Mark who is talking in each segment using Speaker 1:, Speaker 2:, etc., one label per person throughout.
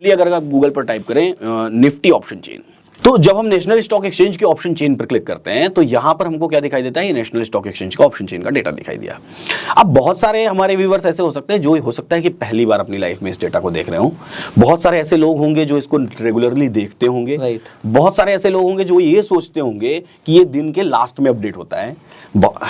Speaker 1: अगर आप गूगल पर टाइप करें निफ्टी ऑप्शन चेन, तो जब हम नेशनल स्टॉक एक्सचेंज के ऑप्शन चेन पर क्लिक करते हैं तो यहां पर हमको क्या दिखाई देता है, ये नेशनल स्टॉक एक्सचेंज का ऑप्शन चेन का डेटा दिखाई दिया। अब बहुत सारे हमारे व्यूअर्स ऐसे हो सकते हैं जो हो सकता है कि पहली बार अपनी लाइफ में इस डेटा को देख रहे हो, बहुत सारे ऐसे लोग होंगे जो इसको रेगुलरली देखते होंगे, बहुत सारे ऐसे लोग होंगे जो ये सोचते होंगे कि ये दिन के लास्ट में अपडेट होता है,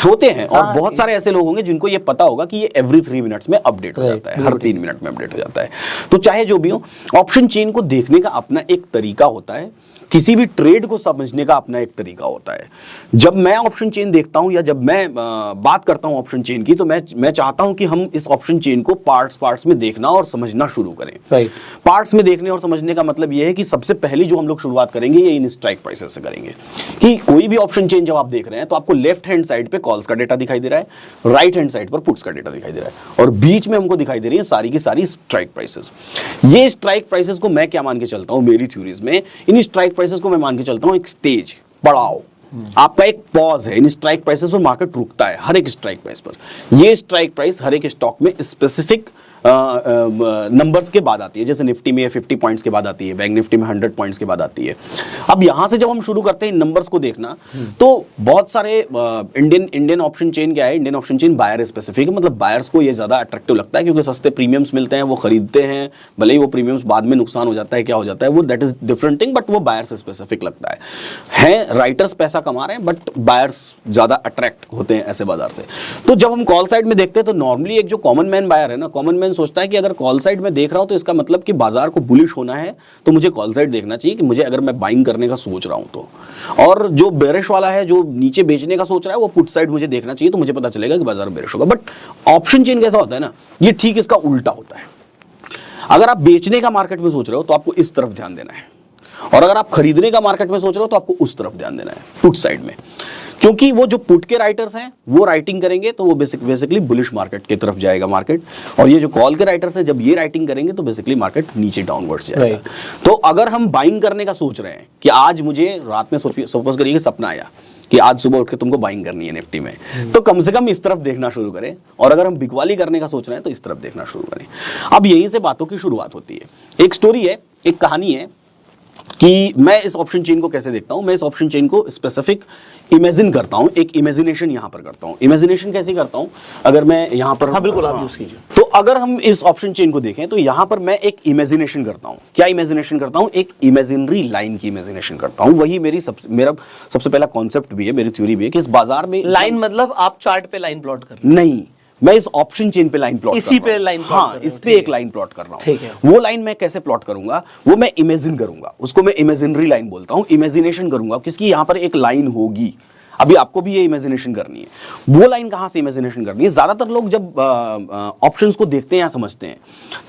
Speaker 1: होते हैं, और बहुत सारे ऐसे लोग होंगे जिनको ये पता होगा कि ये एवरी 3 मिनट्स में अपडेट हो जाता है, हर 3 मिनट में अपडेट हो जाता है। तो चाहे जो भी हो, ऑप्शन चेन को देखने का अपना एक तरीका होता है, किसी भी ट्रेड को समझने का अपना एक तरीका होता है। जब मैं ऑप्शन चेन देखता हूं या जब मैं बात करता हूं ऑप्शन चेन की, तो मैं चाहता हूं कि हम इस ऑप्शन चेन को पार्ट्स में देखना और समझना शुरू करें। पार्ट्स में देखने और समझने का मतलब यह है कि सबसे पहली जो हम लोग शुरुआत करेंगे ये इन स्ट्राइक प्राइसेस से करेंगे। कि कोई भी ऑप्शन चेन जब आप देख रहे हैं तो आपको लेफ्ट हैंड साइड पे कॉल्स का डेटा दिखाई दे रहा है, राइट हैंड साइड पर पुट्स का डेटा दिखाई दे रहा है, और बीच में हमको दिखाई दे रही है सारी की सारी स्ट्राइक प्राइसेस। ये स्ट्राइक प्राइसेस को मैं क्या मान के चलता हूं, मेरी थ्योरीज में इन स्ट्राइक प्राइसेस को मैं मान के चलता हूं एक स्टेज, पड़ाव, आपका एक पॉज है। इन स्ट्राइक प्राइसेस पर मार्केट रुकता है, हर एक स्ट्राइक प्राइस पर। ये स्ट्राइक प्राइस हर एक स्टॉक में स्पेसिफिक नंबर्स के बाद आती है, जैसे निफ्टी में 50 पॉइंट्स के बाद आती है, बैंक निफ्टी में 100 पॉइंट्स के बाद आती है। अब यहां से जब हम शुरू करते हैं इन नंबर्स को देखना, तो बहुत सारे इंडियन ऑप्शन चेन क्या है, Indian option chain buyer specific है, मतलब बायर्स को ये ज्यादा अट्रैक्टिव लगता है क्योंकि सस्ते प्रीमियम्स मिलते हैं, वो खरीदते हैं, भले ही वो प्रीमियम्स बाद में नुकसान हो जाता है, क्या हो जाता है वो that is different thing, but वो बायर्स स्पेसिफिक लगता है। राइटर्स पैसा कमा रहे हैं बट बायर्स ज्यादा अट्रैक्ट होते हैं ऐसे बाजार से। तो जब हम कॉल साइड में देखते हैं तो नॉर्मली एक जो कॉमन मैन बायर है ना, कॉमन मैन सोचता है कि अगर कॉल साइड में देख रहा हूं तो इसका मतलब कि बाजार को बुलिश होना है, तो मुझे कॉल साइड देखना चाहिए कि मुझे अगर मैं बाइंग करने का सोच रहा हूं तो। और जो बेरिश वाला है, जो नीचे बेचने का सोच रहा है, वो पुट साइड मुझे देखना चाहिए, तो मुझे पता चलेगा कि बाजार बेरिश होगा। बट ऑप्शन चेन कैसा होता है ना, ये ठीक इसका उल्टा होता है। अगर आप बेचने का मार्केट में सोच रहे हो तो आपको इस तरफ ध्यान देना है, और अगर आप खरीदने का मार्केट में सोच रहे हो तो आपको उस तरफ ध्यान देना है, पुट साइड में। क्योंकि वो जो पुट के राइटर्स हैं वो राइटिंग करेंगे तो वो बेसिकली बुलिश मार्केट की तरफ जाएगा मार्केट, और ये जो कॉल के राइटर्स हैं जब ये राइटिंग करेंगे तो बेसिकली मार्केट नीचे डाउनवर्ड्स जाएगा। तो अगर हम बाइंग करने का सोच रहे हैं कि आज मुझे रात में सपोज करिए कि सपना आया कि आज सुबह उठ के तुमको बाइंग करनी है निफ्टी में, तो कम से कम इस तरफ देखना शुरू करें, और अगर हम बिकवाली करने का सोच रहे हैं तो इस तरफ देखना शुरू करें। अब यहीं से बातों की शुरुआत होती है। एक स्टोरी है, एक कहानी है कि मैं इस ऑप्शन चेन को कैसे देखता हूं। मैं इस ऑप्शन चेन को स्पेसिफिक इमेजिन करता हूं, एक इमेजिनेशन यहां पर करता हूं। इमेजिनेशन कैसे करता हूं, अगर मैं यहां पर, हाँ बिल्कुल आप यूज कीजिए। तो अगर हम इस ऑप्शन चेन को देखें तो यहां पर मैं एक इमेजिनेशन करता हूं। क्या इमेजिनेशन करता हूं, एक इमेजिनरी लाइन की इमेजिनेशन करता हूं। वही मेरा सबसे पहला कॉन्सेप्ट भी है, मेरी थ्योरी भी है कि इस बाजार में लाइन
Speaker 2: मतलब आप चार्ट पे लाइन प्लॉट कर रहे हैं?
Speaker 1: नहीं, मैं इस ऑप्शन चेन पे लाइन प्लॉट
Speaker 2: इसी पे लाइन प्लॉट,
Speaker 1: हाँ, इस पे एक लाइन प्लॉट कर रहा हूं। वो लाइन मैं कैसे प्लॉट करूंगा, वो मैं इमेजिन करूंगा, उसको मैं इमेजिनरी लाइन बोलता हूं। इमेजिनेशन करूंगा किसकी, यहां पर एक लाइन होगी, अभी आपको भी ये इमेजिनेशन करनी है। वो लाइन कहां से इमेजिनेशन करनी है, ज्यादातर लोग जब ऑप्शंस को देखते हैं या समझते हैं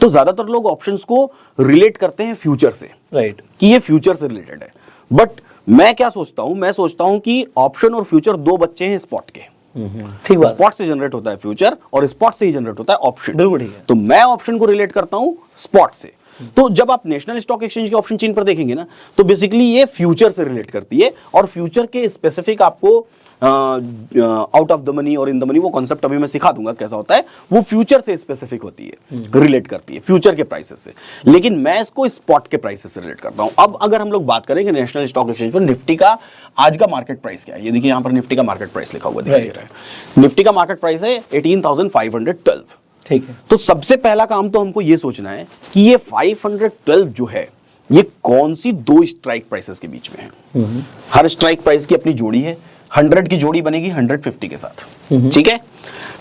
Speaker 1: तो ज्यादातर लोग ऑप्शंस को रिलेट करते हैं फ्यूचर से, राइट, कि ये फ्यूचर से रिलेटेड है। बट मैं क्या सोचता हूं, मैं सोचता हूं कि ऑप्शन और फ्यूचर दो बच्चे हैं स्पॉट के। स्पॉट से जनरेट होता है फ्यूचर और स्पॉट से ही जनरेट होता है ऑप्शन। बिल्कुल ठीक है। तो मैं ऑप्शन को रिलेट करता हूं स्पॉट से। तो जब आप नेशनल स्टॉक एक्सचेंज के ऑप्शन चेन पर देखेंगे ना, तो बेसिकली ये फ्यूचर से रिलेट करती है, और फ्यूचर के स्पेसिफिक आपको आउट ऑफ द मनी और इन द मनी, वो कॉन्सेप्ट अभी मैं सिखा दूंगा कैसा होता है। वो फ्यूचर से स्पेसिफिक होती है, रिलेट करती है फ्यूचर के प्राइसेस से, लेकिन मैं इसको स्पॉट के प्राइसेस से रिलेट करता हूं। अब अगर हम लोग बात करें कि नेशनल स्टॉक एक्सचेंज पर निफ्टी का आज का मार्केट प्राइस क्या है, ये देखिए यहां पर निफ्टी का मार्केट प्राइस लिखा हुआ दिखाई दे रहा है। निफ्टी का मार्केट प्राइस है 18,512। ठीक है। तो सबसे पहला काम तो हमको ये सोचना है कि ये 512 जो है ये कौन सी दो स्ट्राइक प्राइसेस के बीच में है। हर स्ट्राइक प्राइस की अपनी जोड़ी है। 100 की जोड़ी बनेगी 150 के साथ, ठीक है।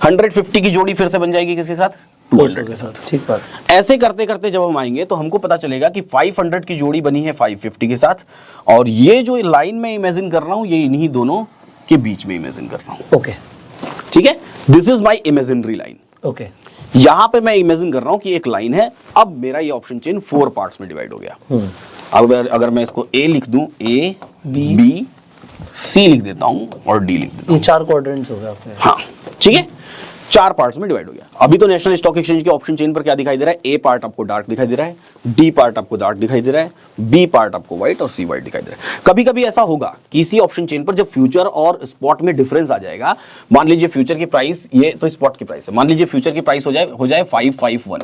Speaker 1: 150 की जोड़ी फिर से बन जाएगी किसके साथ, 200 के साथ, ठीक बात। ऐसे करते करते जब हम आएंगे तो हमको पता चलेगा कि 500 की जोड़ी बनी है 550 के साथ, और ये जो लाइन में इमेजिन कर रहा हूं ये इन्हीं दोनों के बीच में इमेजिन कर रहा हूं। ओके, ठीक है, this is my imaginary line. Okay, यहां पे मैं इमेजिन कर रहा हूं कि एक लाइन है। अब मेरा ये ऑप्शन चेन 4 पार्ट्स में डिवाइड हो गया। अब अगर मैं इसको ए लिख दूं, ए बी सी लिख देता हूं और डी लिख देता हूं,
Speaker 2: ये 4 क्वाड्रेंट्स हो गए आपके।
Speaker 1: हाँ, ठीक है। 4 पार्ट्स में डिवाइड हो गया। अभी तो नेशनल स्टॉक एक्सचेंज के ऑप्शन चेन पर क्या दिखाई दे रहा है, ए पार्ट आपको डार्क दिखाई दे रहा है, डी पार्ट आपको डार्क दिखाई दे रहा है, बी पार्ट आपको व्हाइट और सी व्हाइट दिखाई दे रहा है। कभी कभी ऐसा होगा कि इसी ऑप्शन चेन पर जब फ्यूचर और स्पॉट में डिफरेंस आ जाएगा, मान लीजिए फ्यूचर की प्राइस, ये तो स्पॉट की प्राइस है, मान लीजिए फ्यूचर की प्राइस हो जाए 551,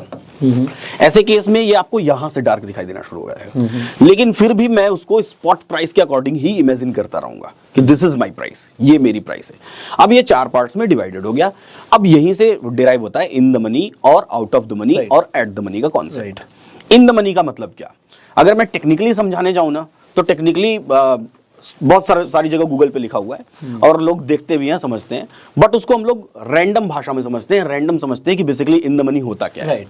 Speaker 1: ऐसे केस में ये आपको यहां से डार्क दिखाई देना शुरू हो जाएगा। लेकिन फिर भी मैं उसको स्पॉट प्राइस के अकॉर्डिंग ही इमेजिन करता रहूंगा कि दिस इज माई प्राइस, ये मेरी प्राइस है। अब ये 4 पार्ट्स में डिवाइडेड हो गया। अब यहीं से डिराइव होता है इन द मनी और आउट ऑफ द मनी और एट द मनी का कॉन्सेप्ट। इन द मनी का मतलब क्या, अगर मैं टेक्निकली समझाने जाऊं ना, तो टेक्निकली बहुत सारी जगह गूगल पे लिखा हुआ है और लोग देखते भी हैं, समझते हैं, बट उसको हम लोग रैंडम भाषा में समझते हैं, रैंडम समझते हैं कि बेसिकली इन द मनी होता क्या है।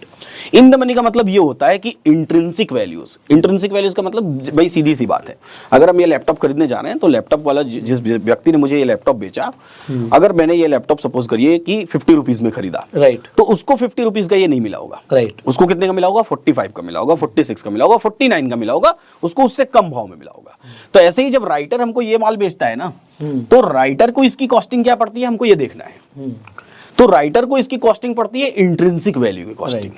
Speaker 1: इन द मनी का मतलब ये होता है कि इंट्रिंसिक वैल्यूज, इंट्रिंसिक वैल्यूज का मतलब भाई सीधी सी बात है, अगर हम ये लैपटॉप खरीदने जा रहे हैं तो लैपटॉप वाला जिस व्यक्ति ने मुझे ये लैपटॉप बेचा, अगर मैंने ये लैपटॉप सपोज करिए कि 50 रुपीज में खरीदा, तो उसको 50 रुपीज का ये नहीं मिला होगा, उसको कितने का मिला होगा, 45 का मिला होगा, 46 का मिला होगा, 49 का मिला होगा, उसको उससे कम भाव में मिला होगा। तो ऐसे ही जब राइटर हमको ये माल बेचता है ना, तो राइटर को इसकी कॉस्टिंग क्या पड़ती है, हमको ये देखना है। तो राइटर को इसकी कॉस्टिंग पड़ती है इंट्रिंसिक वैल्यू की कॉस्टिंग।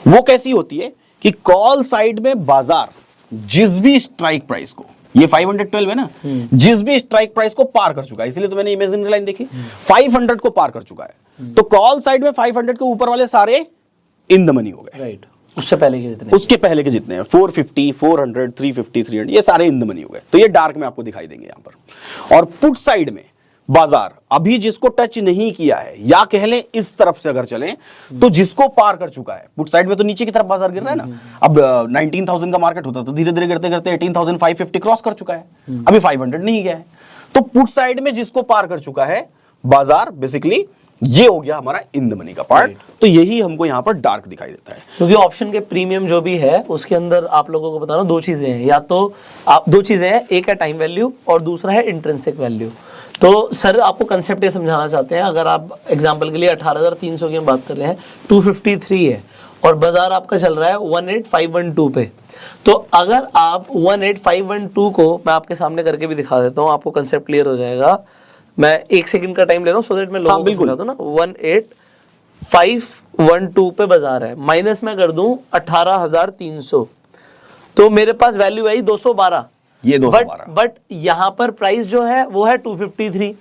Speaker 1: वो कैसी होती है कि कॉल साइड में बाजार जिस भी स्ट्राइक प्राइस को, ये 512 है ना, जिस भी स्ट्राइक प्राइस को पार कर चुका है, इसलिए तो मैंने इमेजिनरी लाइन देखी, 500 को पार कर चुका है, तो कॉल साइड में 500 के ऊपर वाले सारे इन द मनी हो गए।
Speaker 2: उससे पहले के जितने
Speaker 1: हैं 450, 400, 350, 300, ये सारे इन द मनी हो गए। तो ये डार्क में आपको दिखाई देंगे यहां पर। और पुट साइड में बाजार अभी जिसको टच नहीं किया है, या कह लें इस तरफ से अगर चलें तो जिसको पार कर चुका है, पुट साइड में तो नीचे की तरफ बाजार गिर रहा है ना। अब 19,000 का मार्केट होता तो धीरे धीरे गिरते गिरते 18,550 क्रॉस कर चुका है, अभी 500 नहीं गया है। तो पुट साइड में जिसको पार कर चुका है बाजार, बेसिकली ये हो गया हमारा इन द मनी का पार्ट। तो यही हमको यहाँ पर डार्क दिखाई देता है,
Speaker 2: क्योंकि ऑप्शन के प्रीमियम जो भी है उसके अंदर आप लोगों को बताना 2 चीजें हैं, या तो आप 2 चीजें हैं, एक है टाइम वैल्यू और दूसरा है इंट्रिंसिक वैल्यू। तो सर आपको कंसेप्ट ये समझाना चाहते हैं, अगर आप एग्जांपल के लिए 18,300 की हम बात कर रहे हैं, 253 है और बाजार आपका चल रहा है 18,512 पे, तो अगर आप 18,512 को मैं आपके सामने करके भी दिखा देता हूँ, आपको कंसेप्ट क्लियर हो जाएगा। मैं 1 सेकंड का टाइम ले रहा हूँ सो दैट मैं लोगों को समझा दूं ना। 18,512 पे बाजार है, माइनस में कर दूं 18,300, तो मेरे पास वैल्यू आई 212,
Speaker 1: ये 212।
Speaker 2: बट यहाँ पर प्राइस जो है वो है 253।